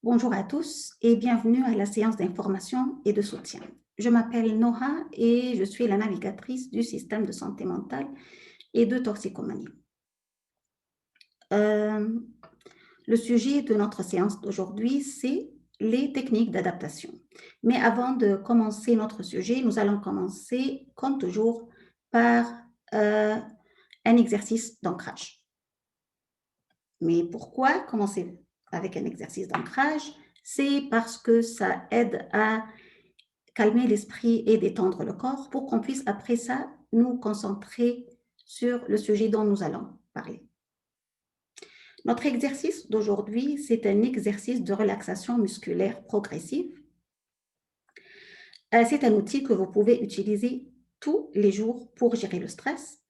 Bonjour à tous et bienvenue à la séance d'information et de soutien. Je m'appelle Nora et je suis la navigatrice du système de santé mentale et de toxicomanie. Euh, le sujet de notre séance d'aujourd'hui, c'est les techniques d'adaptation. Mais avant de commencer notre sujet, nous allons commencer, comme toujours, par un exercice d'ancrage. Mais pourquoi commencer avec un exercice d'ancrage? C'est parce que ça aide à calmer l'esprit et détendre le corps pour qu'on puisse après ça nous concentrer sur le sujet dont nous allons parler. Notre exercice d'aujourd'hui, c'est un exercice de relaxation musculaire progressive. C'est un outil que vous pouvez utiliser tous les jours pour gérer le stress,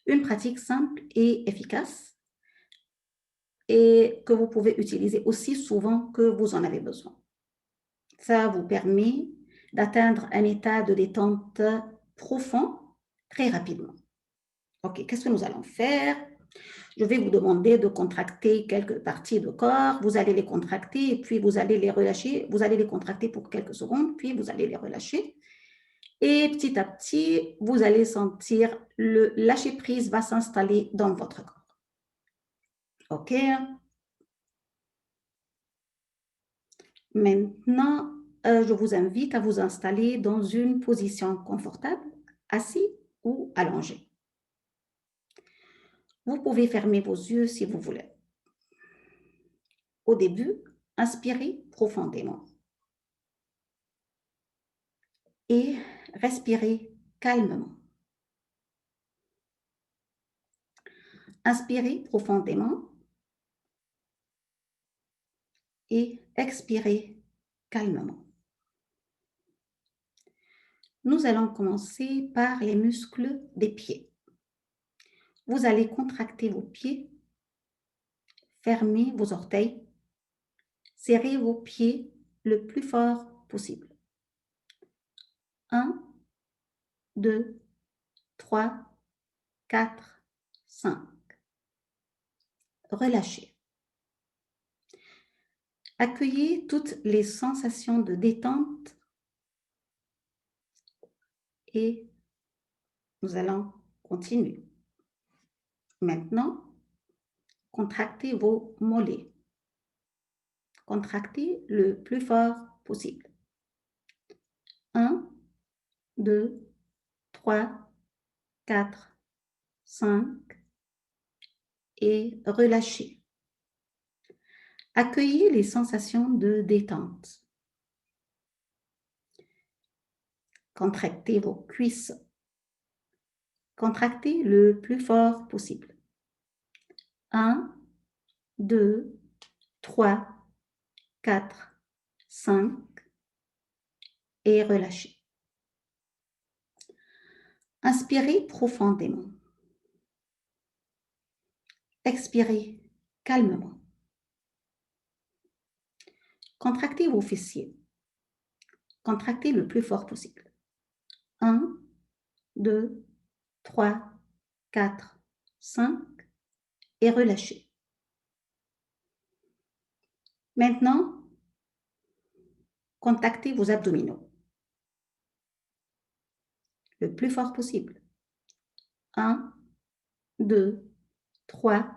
une pratique simple et efficace et que vous pouvez utiliser aussi souvent que vous en avez besoin. Ça vous permet d'atteindre un état de détente profond très rapidement. OK, qu'est-ce que nous allons faire? Je vais vous demander de contracter quelques parties du corps. Vous allez les contracter et puis vous allez les relâcher. Vous allez les contracter pour quelques secondes, puis vous allez les relâcher. Et petit à petit, vous allez sentir le lâcher-prise va s'installer dans votre corps. OK? Maintenant, je vous invite à vous installer dans une position confortable, assis ou allongé. Vous pouvez fermer vos yeux si vous voulez. Au début, inspirez profondément et respirez calmement. Inspirez profondément et expirez calmement. Nous allons commencer par les muscles des pieds. Vous allez contracter vos pieds, fermer vos orteils, serrez vos pieds le plus fort possible. 1, 2, 3, 4, 5. Relâchez. Accueillez toutes les sensations de détente et nous allons continuer. Maintenant, contractez vos mollets. Contractez le plus fort possible. 1, 2, 3, 4, 5 et relâchez. Accueillez les sensations de détente. Contractez vos cuisses. Contractez le plus fort possible. 1, 2, 3, 4, 5 et relâchez. Inspirez profondément. Expirez calmement. Contractez vos fessiers. Contractez le plus fort possible. 1, 2, 3, 4, 5 et relâchez. Maintenant, contractez vos abdominaux le plus fort possible. 1, 2, 3,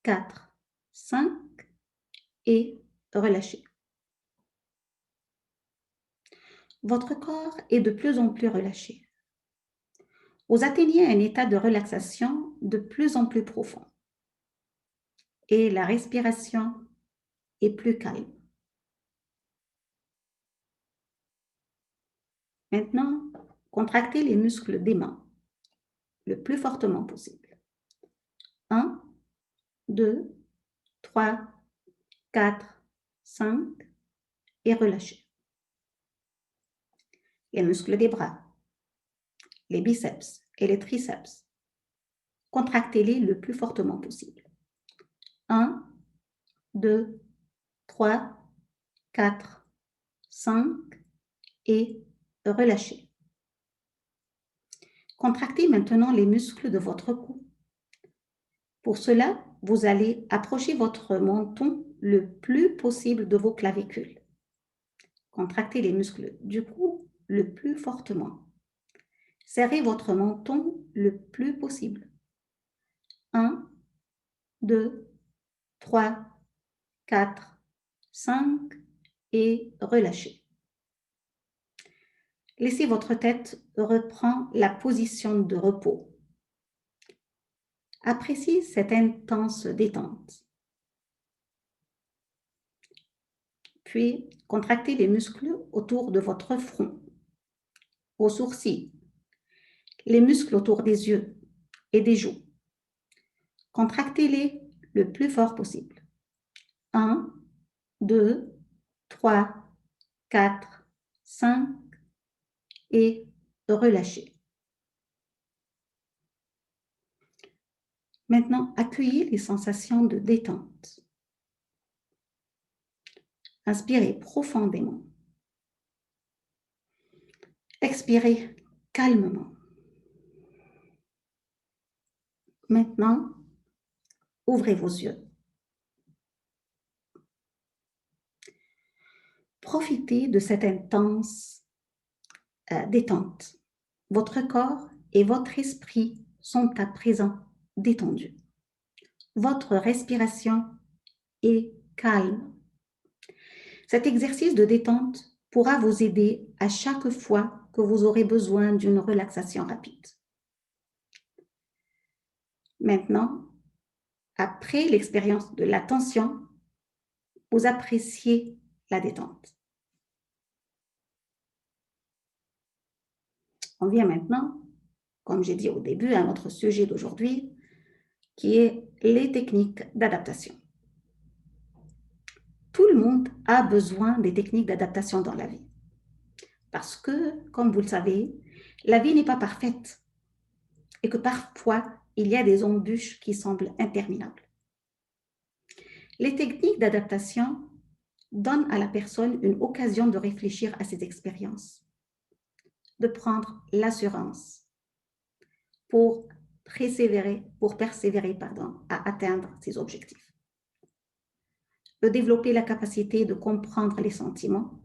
4, 5 et relâchez. Votre corps est de plus en plus relâché. Vous atteignez un état de relaxation de plus en plus profond et la respiration est plus calme. Maintenant, contractez les muscles des mains le plus fortement possible. 1, 2, 3, 4, 5 et relâchez. Les muscles des bras, les biceps et les triceps. Contractez-les le plus fortement possible. 1, 2, 3, 4, 5 et relâchez. Contractez maintenant les muscles de votre cou. Pour cela, vous allez approcher votre menton le plus possible de vos clavicules. Contractez les muscles du cou le plus fortement. Serrez votre menton le plus possible. 1, 2, 3, 4, 5 et relâchez. Laissez votre tête reprendre la position de repos. Appréciez cette intense détente. Puis, contractez les muscles autour de votre front, aux sourcils, les muscles autour des yeux et des joues. Contractez-les le plus fort possible. 1, 2, 3, 4, 5 et relâchez. Maintenant, accueillez les sensations de détente. Inspirez profondément. Expirez calmement. Maintenant, ouvrez vos yeux. Profitez de cette intense détente. Votre corps et votre esprit sont à présent détendus. Votre respiration est calme. Cet exercice de détente pourra vous aider à chaque fois que vous aurez besoin d'une relaxation rapide. Maintenant, après l'expérience de la tension, vous appréciez la détente. On vient maintenant, comme j'ai dit au début, à notre sujet d'aujourd'hui, qui est les techniques d'adaptation. Tout le monde a besoin des techniques d'adaptation dans la vie. Parce que, comme vous le savez, la vie n'est pas parfaite et que parfois, il y a des embûches qui semblent interminables. Les techniques d'adaptation donnent à la personne une occasion de réfléchir à ses expériences, de prendre l'assurance pour persévérer, à atteindre ses objectifs, de développer la capacité de comprendre les sentiments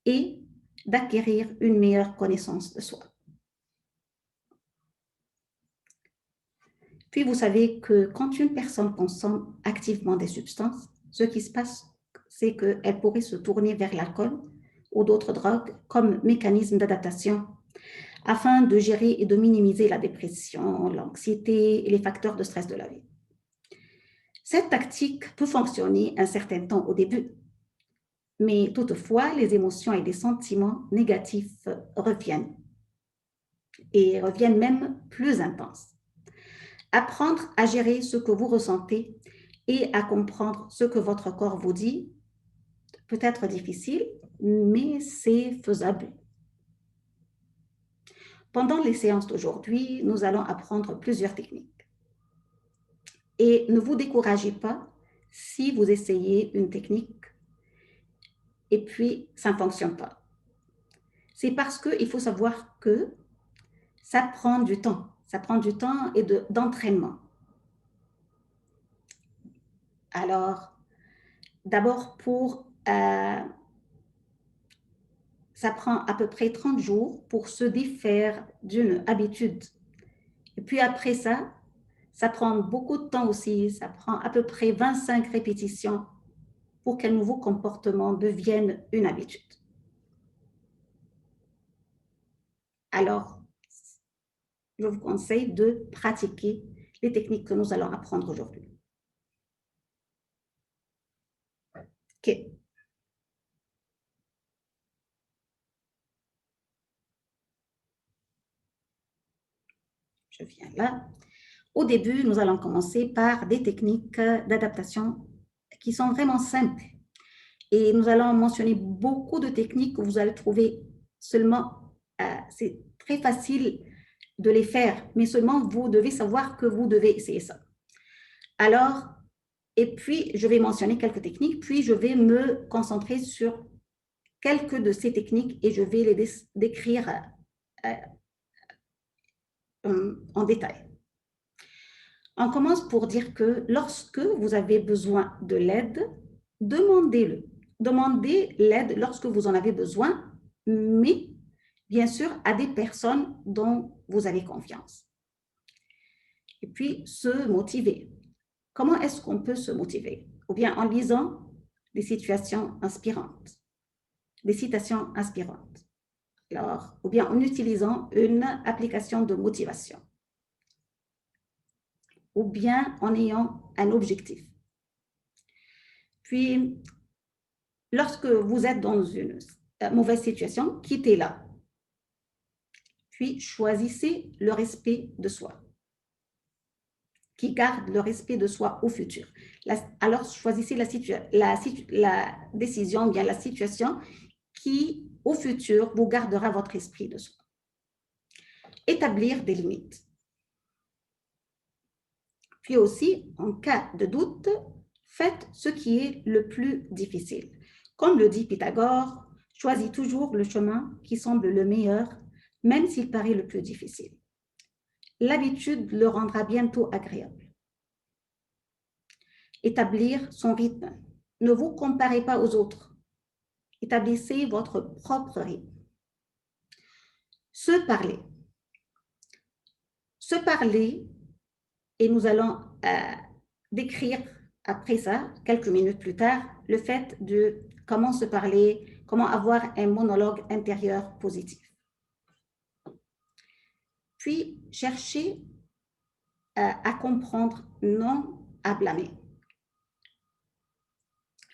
et d'acquérir une meilleure connaissance de soi. Puis vous savez que quand une personne consomme activement des substances, ce qui se passe, c'est qu'elle pourrait se tourner vers l'alcool ou d'autres drogues comme mécanisme d'adaptation afin de gérer et de minimiser la dépression, l'anxiété et les facteurs de stress de la vie. Cette tactique peut fonctionner un certain temps au début, mais toutefois, les émotions et les sentiments négatifs reviennent et reviennent même plus intenses. Apprendre à gérer ce que vous ressentez et à comprendre ce que votre corps vous dit peut être difficile, mais c'est faisable. Pendant les séances d'aujourd'hui, nous allons apprendre plusieurs techniques. Et ne vous découragez pas si vous essayez une technique et puis ça ne fonctionne pas. C'est parce qu'il faut savoir que ça prend du temps. Ça prend du temps et d'entraînement. Alors, d'abord ça prend à peu près 30 jours pour se défaire d'une habitude. Et puis après ça, ça prend beaucoup de temps aussi. Ça prend à peu près 25 répétitions pour qu'un nouveau comportement devienne une habitude. Alors, je vous conseille de pratiquer les techniques que nous allons apprendre aujourd'hui. OK. Je viens là. Au début, nous allons commencer par des techniques d'adaptation qui sont vraiment simples. Et nous allons mentionner beaucoup de techniques que vous allez trouver seulement, c'est très facile de les faire, mais seulement vous devez savoir que vous devez essayer ça. Alors, et puis, je vais mentionner quelques techniques, puis je vais me concentrer sur quelques de ces techniques et je vais les décrire en détail. On commence pour dire que lorsque vous avez besoin de l'aide, demandez-le. Demandez l'aide lorsque vous en avez besoin, mais bien sûr à des personnes dont vous avez confiance. Et puis, se motiver. Comment est-ce qu'on peut se motiver? Ou bien en lisant des situations inspirantes, des citations inspirantes. Alors, ou bien en utilisant une application de motivation. Ou bien en ayant un objectif. Puis, lorsque vous êtes dans une mauvaise situation, quittez-la. Puis, choisissez le respect de soi, qui garde le respect de soi au futur. Alors, choisissez la décision, bien la situation qui, au futur, vous gardera votre esprit de soi. Établir des limites. Puis aussi, en cas de doute, faites ce qui est le plus difficile. Comme le dit Pythagore, choisis toujours le chemin qui semble le meilleur, même s'il paraît le plus difficile. L'habitude le rendra bientôt agréable. Établir son rythme. Ne vous comparez pas aux autres. Établissez votre propre rythme. Se parler. Se parler, et nous allons décrire après ça, quelques minutes plus tard, le fait de comment se parler, comment avoir un monologue intérieur positif. Puis, chercher à comprendre, non à blâmer.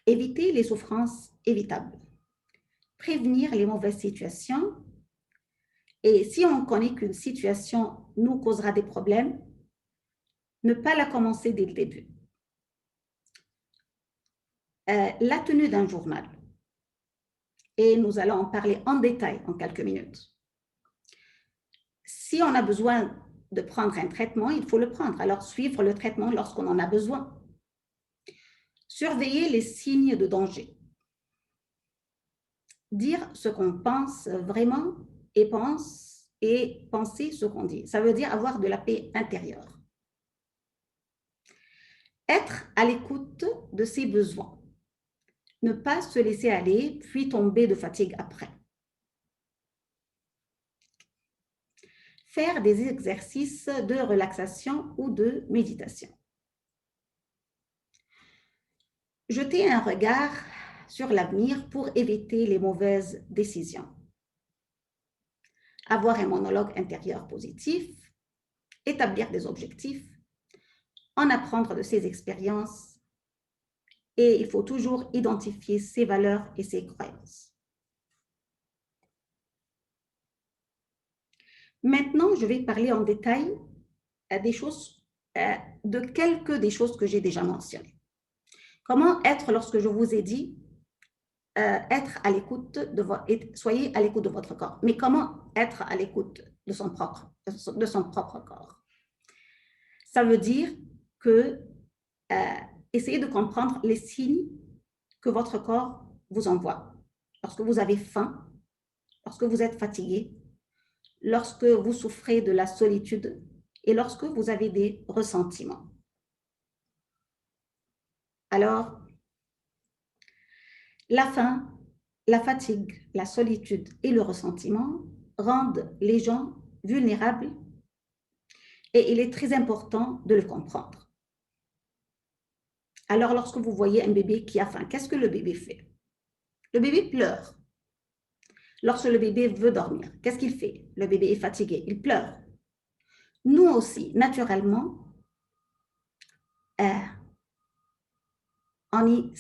Éviter les souffrances évitables. Prévenir les mauvaises situations. Et si on connaît qu'une situation nous causera des problèmes, ne pas la commencer dès le début. La tenue d'un journal. Et nous allons en parler en détail en quelques minutes. Si on a besoin de prendre un traitement, il faut le prendre. Alors, suivre le traitement lorsqu'on en a besoin. Surveiller les signes de danger. Dire ce qu'on pense vraiment et penser ce qu'on dit. Ça veut dire avoir de la paix intérieure. Être à l'écoute de ses besoins. Ne pas se laisser aller, puis tomber de fatigue après. Faire des exercices de relaxation ou de méditation. Jeter un regard sur l'avenir pour éviter les mauvaises décisions. Avoir un monologue intérieur positif, établir des objectifs, en apprendre de ses expériences et il faut toujours identifier ses valeurs et ses croyances. Maintenant, je vais parler en détail des choses, de quelques des choses que j'ai déjà mentionnées. Comment être lorsque je vous ai dit être à l'écoute soyez à l'écoute de votre corps. Mais comment être à l'écoute de son propre corps? Ça veut dire que essayez de comprendre les signes que votre corps vous envoie. Lorsque vous avez faim, lorsque vous êtes fatigué, lorsque vous souffrez de la solitude et lorsque vous avez des ressentiments. Alors, la faim, la fatigue, la solitude et le ressentiment rendent les gens vulnérables et il est très important de le comprendre. Alors, lorsque vous voyez un bébé qui a faim, qu'est-ce que le bébé fait? Le bébé pleure. Lorsque le bébé veut dormir, qu'est-ce qu'il fait? Le bébé est fatigué, il pleure. Nous aussi, naturellement, on est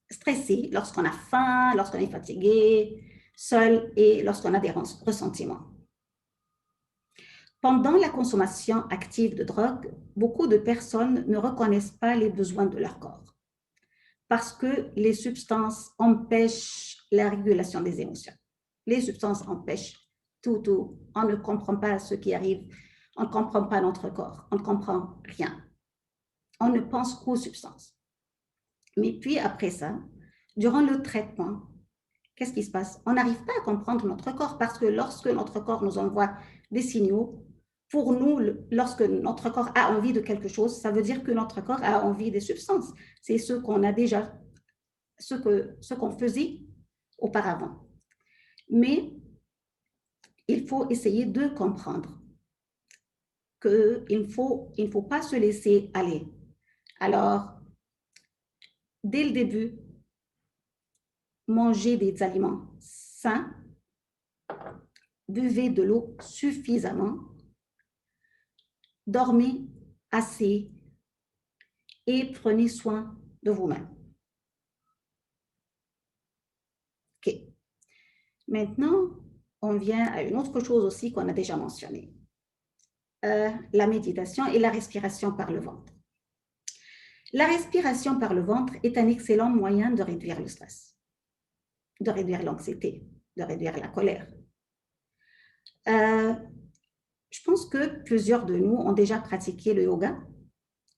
stressé lorsqu'on a faim, lorsqu'on est fatigué, seul et lorsqu'on a des ressentiments. Pendant la consommation active de drogue, beaucoup de personnes ne reconnaissent pas les besoins de leur corps parce que les substances empêchent la régulation des émotions. Les substances empêchent tout. On ne comprend pas ce qui arrive. On ne comprend pas notre corps. On ne comprend rien. On ne pense qu'aux substances. Mais puis après ça, durant le traitement, qu'est-ce qui se passe? On n'arrive pas à comprendre notre corps parce que lorsque notre corps nous envoie des signaux, pour nous, lorsque notre corps a envie de quelque chose, ça veut dire que notre corps a envie des substances. C'est ce qu'on a déjà, ce qu'on faisait auparavant. Mais il faut essayer de comprendre qu'il ne faut pas se laisser aller. Alors, dès le début, manger des aliments sains, buvez de l'eau suffisamment, dormez assez et prenez soin de vous-même. OK. Maintenant, on vient à une autre chose aussi qu'on a déjà mentionnée. La méditation et la respiration par le ventre. La respiration par le ventre est un excellent moyen de réduire le stress, de réduire l'anxiété, de réduire la colère. Je pense que plusieurs de nous ont déjà pratiqué le yoga.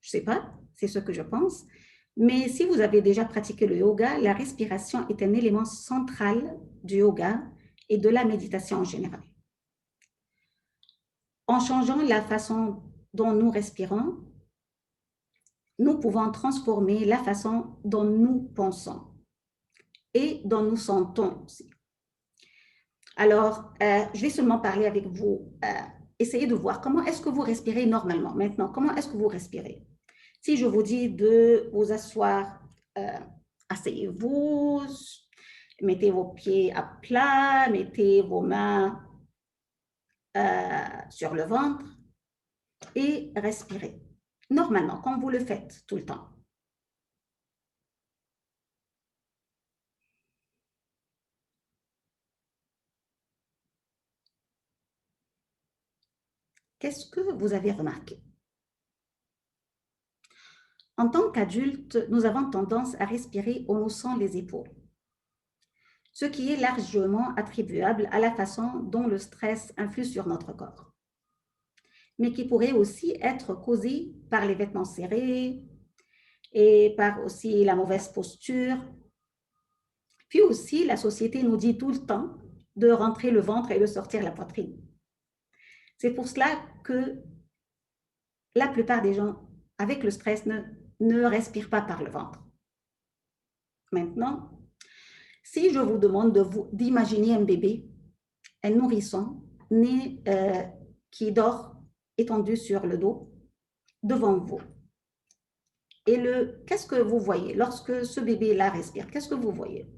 Je ne sais pas, c'est ce que je pense. Mais si vous avez déjà pratiqué le yoga, la respiration est un élément central du yoga et de la méditation en général. En changeant la façon dont nous respirons, nous pouvons transformer la façon dont nous pensons et dont nous sentons aussi. Alors, je vais seulement parler avec vous. Essayez de voir comment est-ce que vous respirez normalement. Maintenant, comment est-ce que vous respirez? Si je vous dis de vous asseoir, asseyez-vous, mettez vos pieds à plat, mettez vos mains sur le ventre et respirez. Normalement, comme vous le faites tout le temps. Qu'est-ce que vous avez remarqué? En tant qu'adulte, nous avons tendance à respirer en haussant les épaules, ce qui est largement attribuable à la façon dont le stress influe sur notre corps, mais qui pourrait aussi être causé par les vêtements serrés et par aussi la mauvaise posture. Puis aussi, la société nous dit tout le temps de rentrer le ventre et de sortir la poitrine. C'est pour cela que la plupart des gens avec le stress ne respirent pas par le ventre. Maintenant, si je vous demande d'imaginer un bébé, un nourrisson, né, qui dort étendu sur le dos devant vous. Et qu'est-ce que vous voyez lorsque ce bébé-là respire? Qu'est-ce que vous voyez?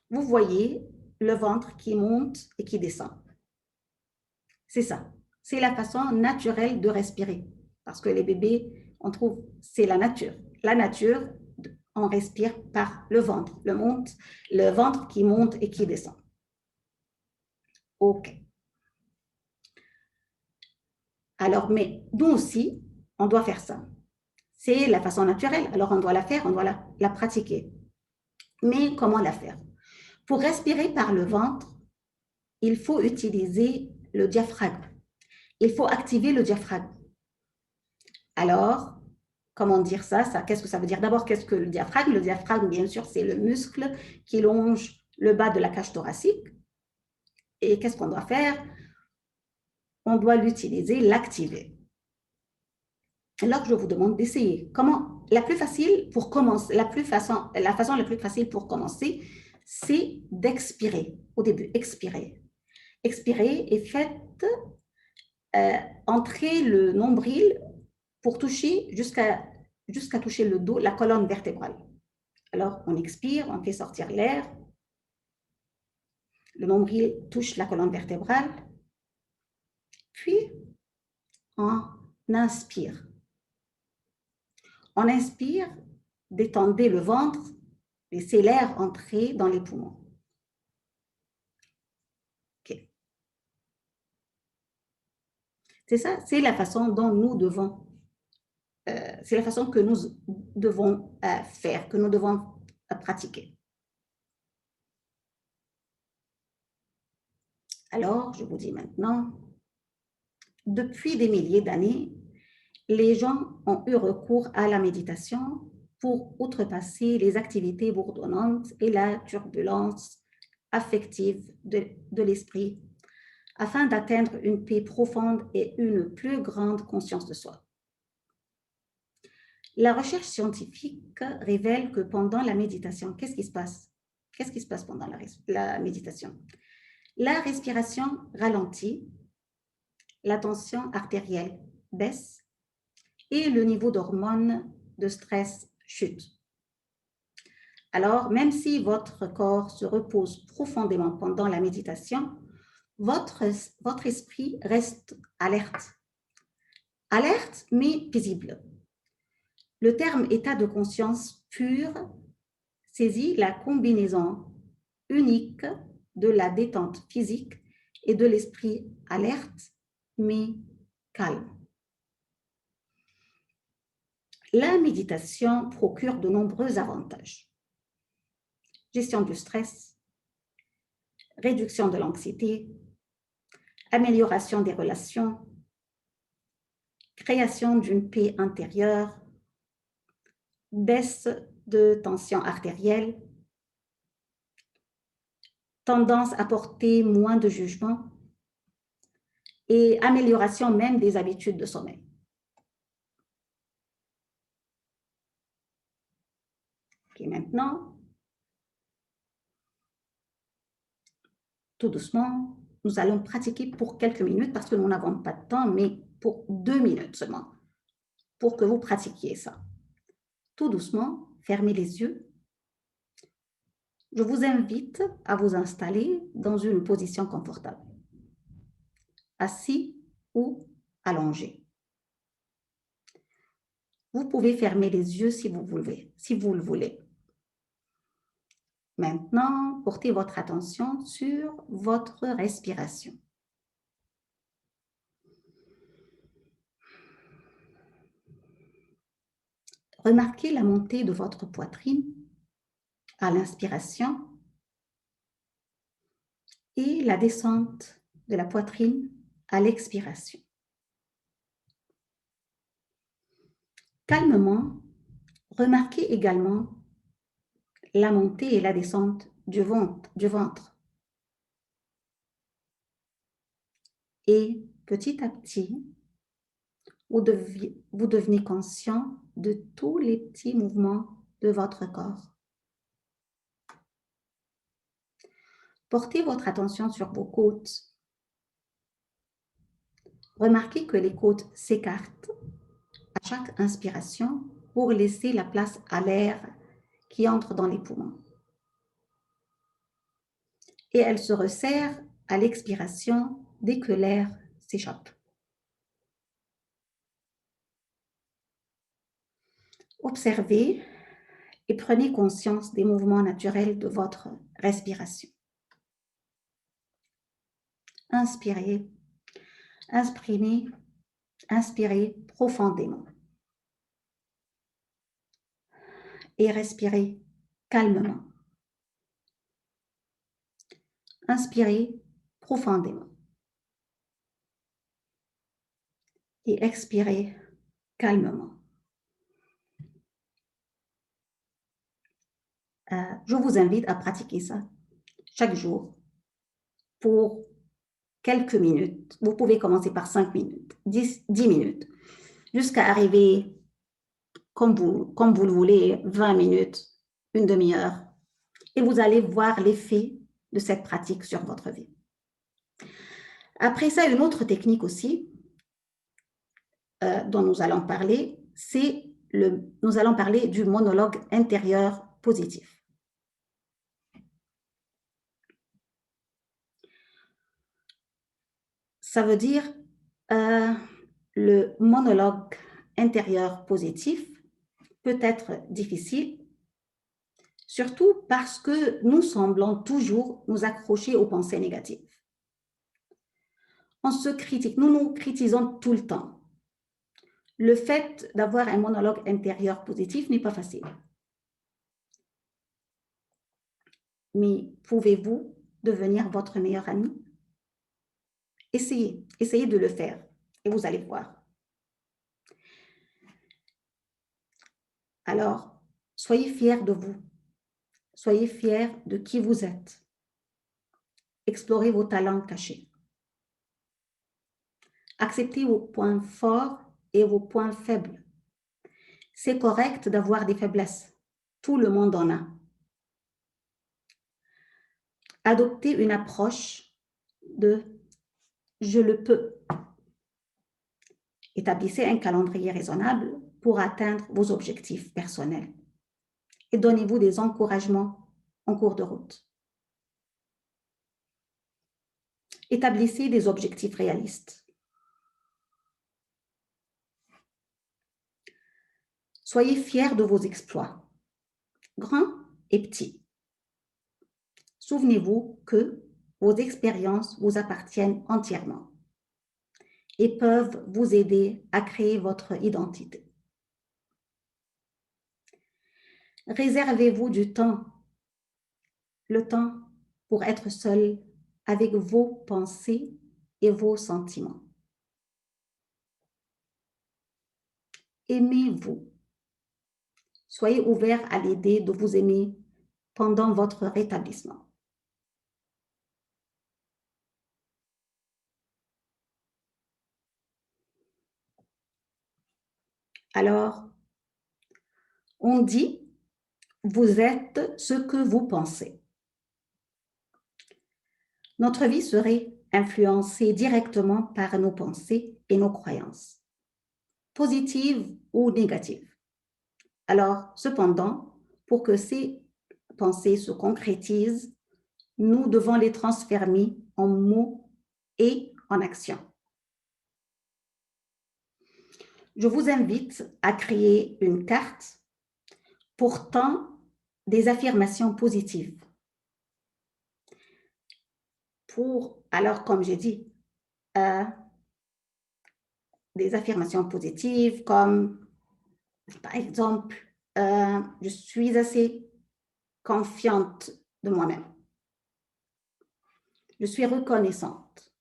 Vous voyez le ventre qui monte et qui descend. C'est ça. C'est la façon naturelle de respirer. Parce que les bébés, on trouve, c'est la nature. La nature, on respire par le ventre. Le ventre qui monte et qui descend. OK. Alors, mais nous aussi, on doit faire ça. C'est la façon naturelle. Alors, on doit la faire, on doit la pratiquer. Mais comment la faire? Pour respirer par le ventre, il faut utiliser le diaphragme. Il faut activer le diaphragme. Alors, comment dire ça? Qu'est-ce que ça veut dire? D'abord, qu'est-ce que le diaphragme? Le diaphragme, bien sûr, c'est le muscle qui longe le bas de la cage thoracique. Et qu'est-ce qu'on doit faire? On doit l'utiliser, l'activer. Alors, je vous demande d'essayer. Comment? La plus facile pour commencer, la façon la plus facile pour commencer, c'est d'expirer. Au début, expirer. Expirez et faites entrer le nombril pour toucher jusqu'à toucher le dos, la colonne vertébrale. Alors, on expire, on fait sortir l'air. Le nombril touche la colonne vertébrale. Puis, on inspire. On inspire, détendez le ventre, laissez l'air entrer dans les poumons. Okay. C'est ça, c'est la façon dont nous devons, c'est la façon que nous devons faire, que nous devons pratiquer. Alors, je vous dis maintenant, depuis des milliers d'années, les gens ont eu recours à la méditation pour outrepasser les activités bourdonnantes et la turbulence affective de l'esprit afin d'atteindre une paix profonde et une plus grande conscience de soi. La recherche scientifique révèle que pendant la méditation, qu'est-ce qui se passe? Qu'est-ce qui se passe pendant la méditation? La respiration ralentit, la tension artérielle baisse et le niveau d'hormones de stress chute. Alors, même si votre corps se repose profondément pendant la méditation, votre esprit reste alerte. Alerte, mais paisible. Le terme état de conscience pur saisit la combinaison unique de la détente physique et de l'esprit alerte, mais calme. La méditation procure de nombreux avantages. Gestion du stress, réduction de l'anxiété, amélioration des relations, création d'une paix intérieure, baisse de tension artérielle, tendance à porter moins de jugement et amélioration même des habitudes de sommeil. Et maintenant, tout doucement, nous allons pratiquer pour quelques minutes parce que nous n'avons pas de temps, mais pour 2 minutes seulement, pour que vous pratiquiez ça. Tout doucement, fermez les yeux. Je vous invite à vous installer dans une position confortable, assis ou allongé. Vous pouvez fermer les yeux si vous le voulez. Maintenant, portez votre attention sur votre respiration. Remarquez la montée de votre poitrine à l'inspiration et la descente de la poitrine à l'expiration. Calmement, remarquez également la montée et la descente du ventre. Et petit à petit, vous devenez conscient de tous les petits mouvements de votre corps. Portez votre attention sur vos côtes. Remarquez que les côtes s'écartent à chaque inspiration pour laisser la place à l'air qui entre dans les poumons. Et elles se resserrent à l'expiration dès que l'air s'échappe. Observez et prenez conscience des mouvements naturels de votre respiration. Inspirez, inspirez profondément et respirez calmement. Inspirez profondément et expirez calmement. Je vous invite à pratiquer ça chaque jour pour quelques minutes. Vous pouvez commencer par 5 minutes, 10 minutes, jusqu'à arriver, comme vous le voulez, 20 minutes, une demi-heure. Et vous allez voir l'effet de cette pratique sur votre vie. Après ça, une autre technique aussi dont nous allons parler, nous allons parler du monologue intérieur positif. Ça veut dire le monologue intérieur positif peut être difficile, surtout parce que nous semblons toujours nous accrocher aux pensées négatives. On se critique, nous nous critiquons tout le temps. Le fait d'avoir un monologue intérieur positif n'est pas facile. Mais pouvez-vous devenir votre meilleur ami? Essayez de le faire et vous allez voir. Alors, soyez fiers de vous. Soyez fiers de qui vous êtes. Explorez vos talents cachés. Acceptez vos points forts et vos points faibles. C'est correct d'avoir des faiblesses. Tout le monde en a. Adoptez une approche de « je le peux ». Établissez un calendrier raisonnable pour atteindre vos objectifs personnels et donnez-vous des encouragements en cours de route. Établissez des objectifs réalistes. Soyez fiers de vos exploits, grands et petits. Souvenez-vous que vos expériences vous appartiennent entièrement et peuvent vous aider à créer votre identité. Réservez-vous du temps, le temps pour être seul avec vos pensées et vos sentiments. Aimez-vous. Soyez ouvert à l'idée de vous aimer pendant votre rétablissement. Alors, on dit, vous êtes ce que vous pensez. Notre vie serait influencée directement par nos pensées et nos croyances, positives ou négatives. Alors, cependant, pour que ces pensées se concrétisent, nous devons les transformer en mots et en actions. Je vous invite à créer une carte portant des affirmations positives. Alors, comme j'ai dit, des affirmations positives comme, par exemple, je suis assez confiante de moi-même. Je suis reconnaissante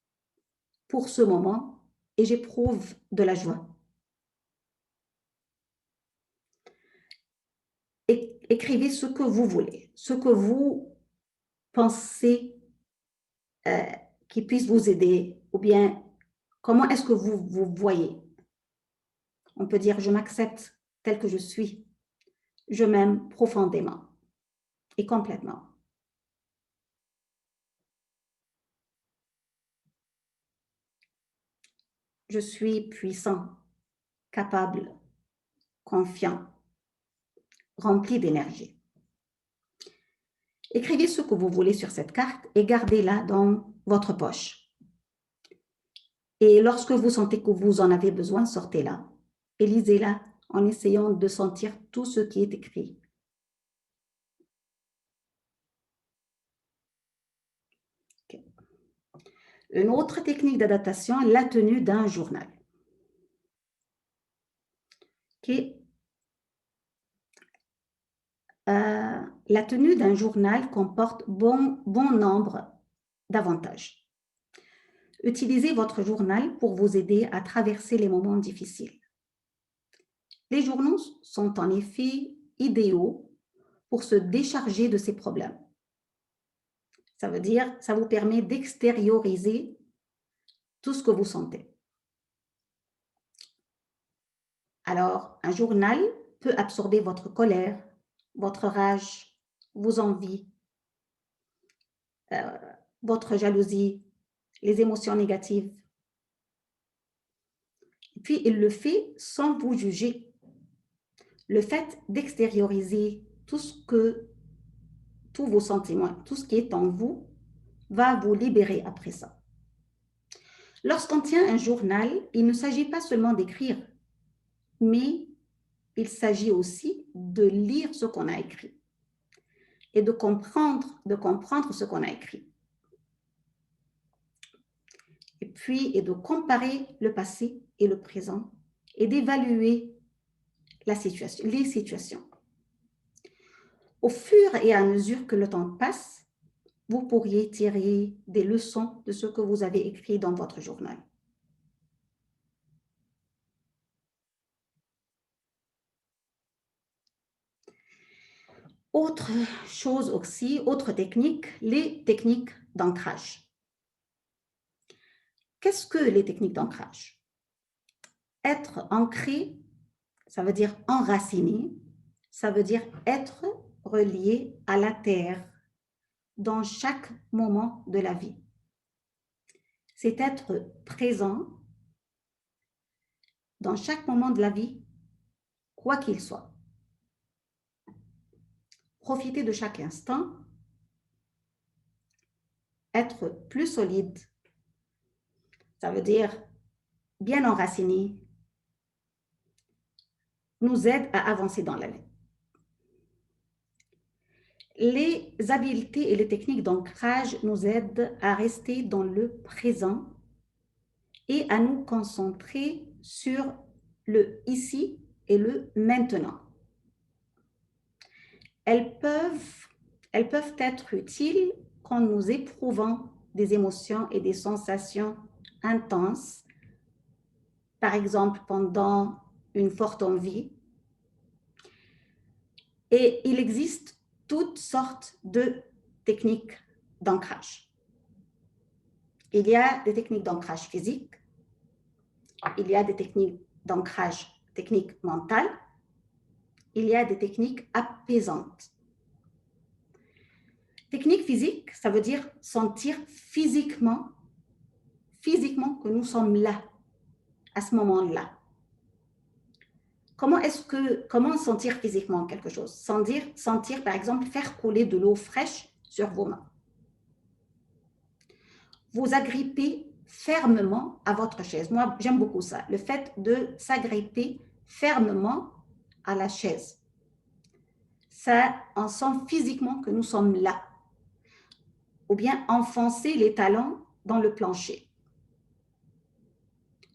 pour ce moment et j'éprouve de la joie. Écrivez ce que vous voulez, ce que vous pensez qui puisse vous aider, ou bien comment est-ce que vous vous voyez. On peut dire, je m'accepte tel que je suis. Je m'aime profondément et complètement. Je suis puissant, capable, confiant, rempli d'énergie. Écrivez ce que vous voulez sur cette carte et gardez-la dans votre poche. Et lorsque vous sentez que vous en avez besoin, sortez-la et lisez-la en essayant de sentir tout ce qui est écrit. Okay. Une autre technique d'adaptation, la tenue d'un journal. Okay. La tenue d'un journal comporte bon nombre d'avantages. Utilisez votre journal pour vous aider à traverser les moments difficiles. Les journaux sont en effet idéaux pour se décharger de ces problèmes. Ça veut dire, ça vous permet d'extérioriser tout ce que vous sentez. Alors, un journal peut absorber votre colère, votre rage, vos envies, votre jalousie, les émotions négatives. Et puis, il le fait sans vous juger. Le fait d'extérioriser tous vos sentiments, tout ce qui est en vous, va vous libérer après ça. Lorsqu'on tient un journal, il ne s'agit pas seulement d'écrire, mais il s'agit aussi de lire ce qu'on a écrit et de comprendre ce qu'on a écrit. Et puis, de comparer le passé et le présent et d'évaluer les situations. Au fur et à mesure que le temps passe, vous pourriez tirer des leçons de ce que vous avez écrit dans votre journal. Autre chose aussi, autre technique, les techniques d'ancrage. qu'est-ce que les techniques d'ancrage? Être ancré, ça veut dire enraciné, ça veut dire être relié à la terre dans chaque moment de la vie. C'est être présent dans chaque moment de la vie, quoi qu'il soit. Profiter de chaque instant, être plus solide, ça veut dire bien enraciné, nous aide à avancer dans la vie. Les habiletés et les techniques d'ancrage nous aident à rester dans le présent et à nous concentrer sur le ici et le maintenant. Elles peuvent être utiles quand nous éprouvons des émotions et des sensations intenses, par exemple pendant une forte envie. Et il existe toutes sortes de techniques d'ancrage. Il y a des techniques d'ancrage physique, il y a des techniques d'ancrage techniques mentales, il y a des techniques apaisantes. Technique physique, ça veut dire sentir physiquement que nous sommes là, à ce moment-là. Comment sentir physiquement quelque chose? Sentir, par exemple, faire couler de l'eau fraîche sur vos mains. Vous agrippez fermement à votre chaise. Moi, j'aime beaucoup ça, le fait de s'agripper fermement à la chaise. Ça, on sent physiquement que nous sommes là. Ou bien enfoncer les talons dans le plancher.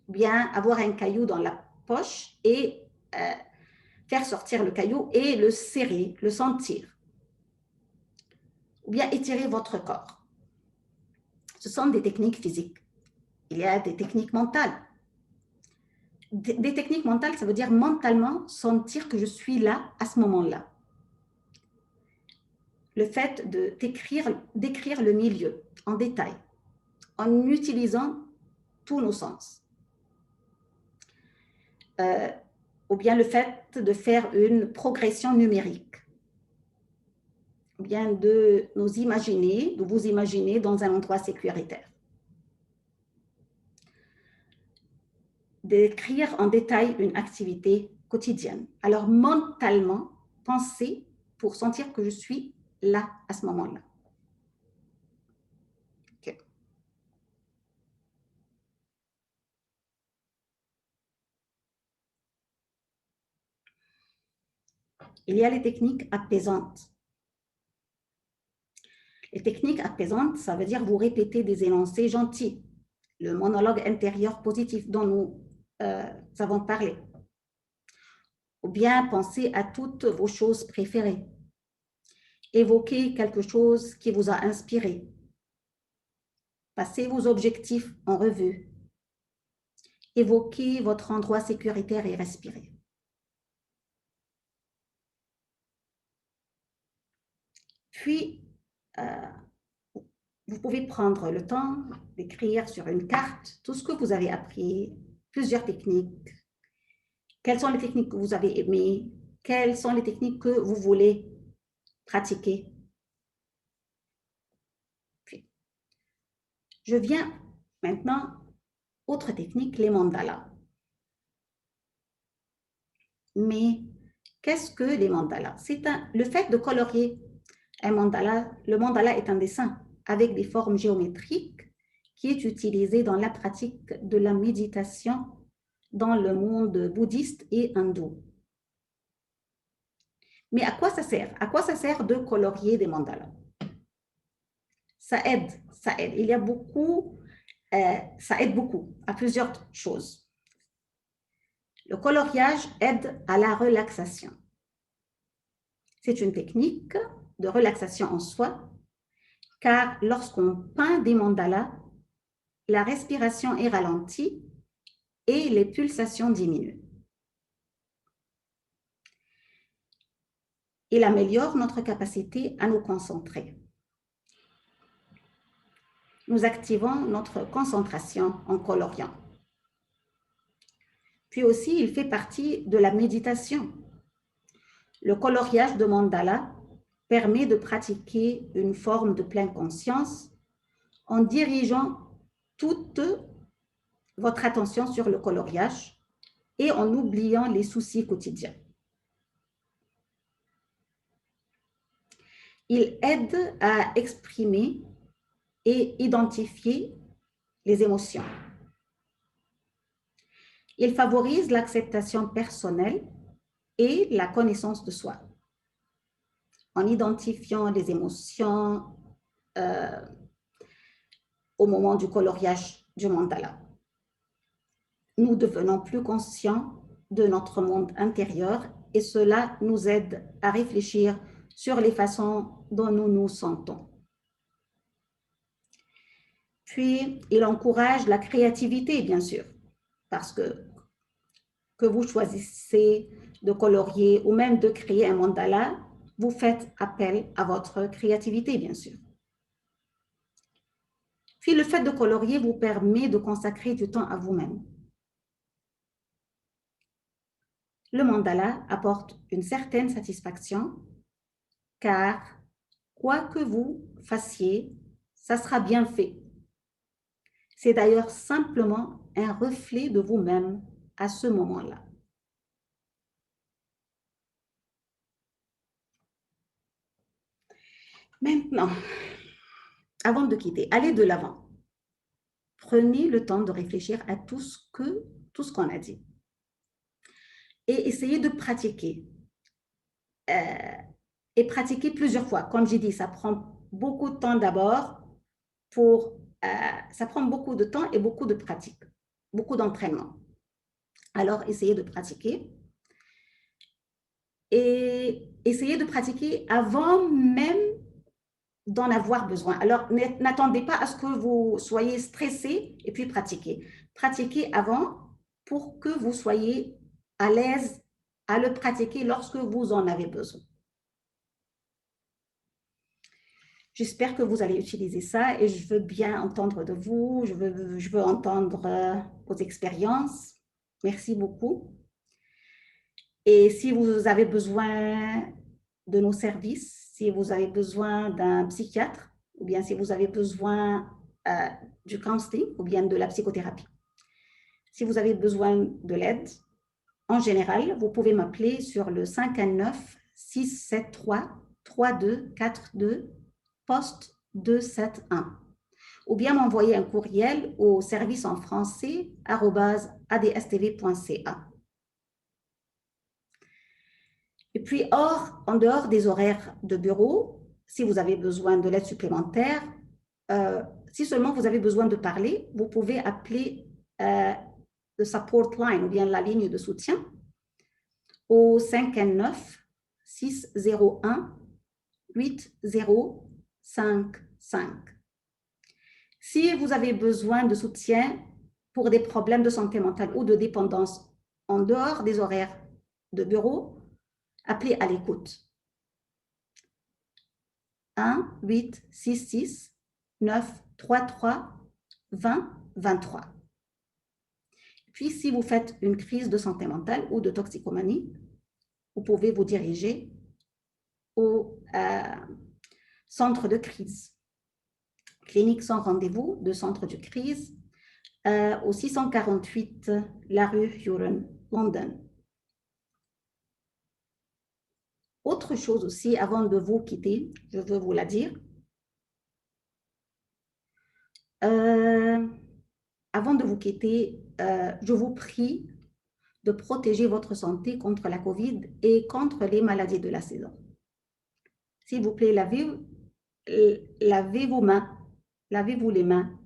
Ou bien avoir un caillou dans la poche et faire sortir le caillou et le serrer, le sentir. Ou bien étirer votre corps. Ce sont des techniques physiques. Il y a des techniques mentales. Des techniques mentales, ça veut dire mentalement sentir que je suis là à ce moment-là. Le fait de décrire le milieu en détail, en utilisant tous nos sens. Ou bien le fait de faire une progression numérique. Ou bien de vous imaginer dans un endroit sécuritaire. Décrire en détail une activité quotidienne. Alors, mentalement, pensez pour sentir que je suis là à ce moment-là. Okay. Il y a les techniques apaisantes. Les techniques apaisantes, ça veut dire vous répéter des énoncés gentils, le monologue intérieur positif dont nous avons parlé. Ou bien penser à toutes vos choses préférées. Évoquer quelque chose qui vous a inspiré. Passez vos objectifs en revue. Évoquez votre endroit sécuritaire et respirez. Puis, vous pouvez prendre le temps d'écrire sur une carte tout ce que vous avez appris, plusieurs techniques. Quelles sont les techniques que vous avez aimées? Quelles sont les techniques que vous voulez pratiquer? Puis, je viens maintenant, autre technique, les mandalas. Mais qu'est-ce que les mandalas? C'est le fait de colorier un mandala. Le mandala est un dessin avec des formes géométriques qui est utilisé dans la pratique de la méditation dans le monde bouddhiste et hindou. Mais à quoi ça sert? À quoi ça sert de colorier des mandalas? Ça aide. Il y a beaucoup, ça aide beaucoup à plusieurs choses. Le coloriage aide à la relaxation. C'est une technique de relaxation en soi, car lorsqu'on peint des mandalas, la respiration est ralentie et les pulsations diminuent. Il améliore notre capacité à nous concentrer. nous activons notre concentration en coloriant. Puis aussi, il fait partie de la méditation. Le coloriage de mandala permet de pratiquer une forme de pleine conscience en dirigeant toute votre attention sur le coloriage et en oubliant les soucis quotidiens. Il aide à exprimer et identifier les émotions. Il favorise l'acceptation personnelle et la connaissance de soi. En identifiant les émotions au moment du coloriage du mandala, nous devenons plus conscients de notre monde intérieur et cela nous aide à réfléchir sur les façons dont nous nous sentons. Puis, il encourage la créativité, bien sûr, parce que vous choisissez de colorier ou même de créer un mandala, vous faites appel à votre créativité, bien sûr. Puis, le fait de colorier vous permet de consacrer du temps à vous-même. Le mandala apporte une certaine satisfaction car quoi que vous fassiez, ça sera bien fait. C'est d'ailleurs simplement un reflet de vous-même à ce moment-là. Maintenant, avant de quitter, allez de l'avant. Prenez le temps de réfléchir à tout ce qu'on a dit. Et essayez de pratiquer. Et pratiquer plusieurs fois. Comme j'ai dit, ça prend beaucoup de temps d'abord ça prend beaucoup de temps et beaucoup de pratique, beaucoup d'entraînement. Alors, essayez de pratiquer. Et essayez de pratiquer avant même d'en avoir besoin. Alors, n'attendez pas à ce que vous soyez stressé et puis pratiquez. Pratiquez avant pour que vous soyez à l'aise à le pratiquer lorsque vous en avez besoin. J'espère que vous allez utiliser ça et je veux bien entendre de vous, je veux entendre vos expériences. Merci beaucoup. Et si vous avez besoin de nos services, si vous avez besoin d'un psychiatre, ou bien si vous avez besoin du counseling, ou bien de la psychothérapie, si vous avez besoin de l'aide, en général, vous pouvez m'appeler sur le 519-673-3242, poste 271, ou bien m'envoyer un courriel au service en français @adstv.ca. Et puis, en dehors des horaires de bureau, si vous avez besoin de l'aide supplémentaire, si seulement vous avez besoin de parler, vous pouvez appeler le support line ou bien la ligne de soutien au 519-601-8055. Si vous avez besoin de soutien pour des problèmes de santé mentale ou de dépendance en dehors des horaires de bureau, appelez à l'écoute. 1-866-933-2023. Puis, si vous faites une crise de santé mentale ou de toxicomanie, vous pouvez vous diriger au centre de crise. Clinique sans rendez-vous de centre de crise au 648 la rue Huron, London. Autre chose aussi, avant de vous quitter, je veux vous la dire. Avant de vous quitter, je vous prie de protéger votre santé contre la COVID et contre les maladies de la saison. S'il vous plaît, lavez-vous les mains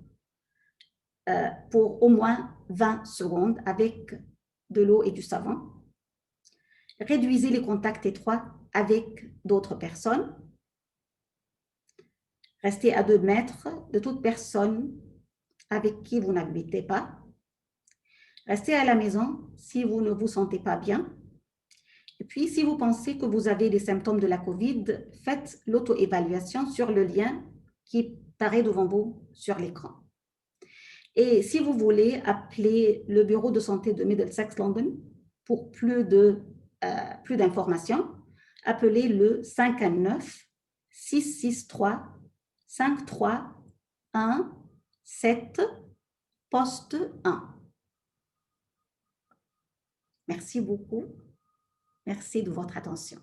pour au moins 20 secondes avec de l'eau et du savon. Réduisez les contacts étroits avec d'autres personnes. Restez à 2 mètres de toute personne avec qui vous n'habitez pas. Restez à la maison si vous ne vous sentez pas bien. Et puis, si vous pensez que vous avez des symptômes de la COVID, faites l'auto-évaluation sur le lien qui apparaît devant vous sur l'écran. Et si vous voulez appeler le bureau de santé de Middlesex London pour plus d'informations, appelez le 519-663-5317, poste 1. Merci beaucoup. Merci de votre attention.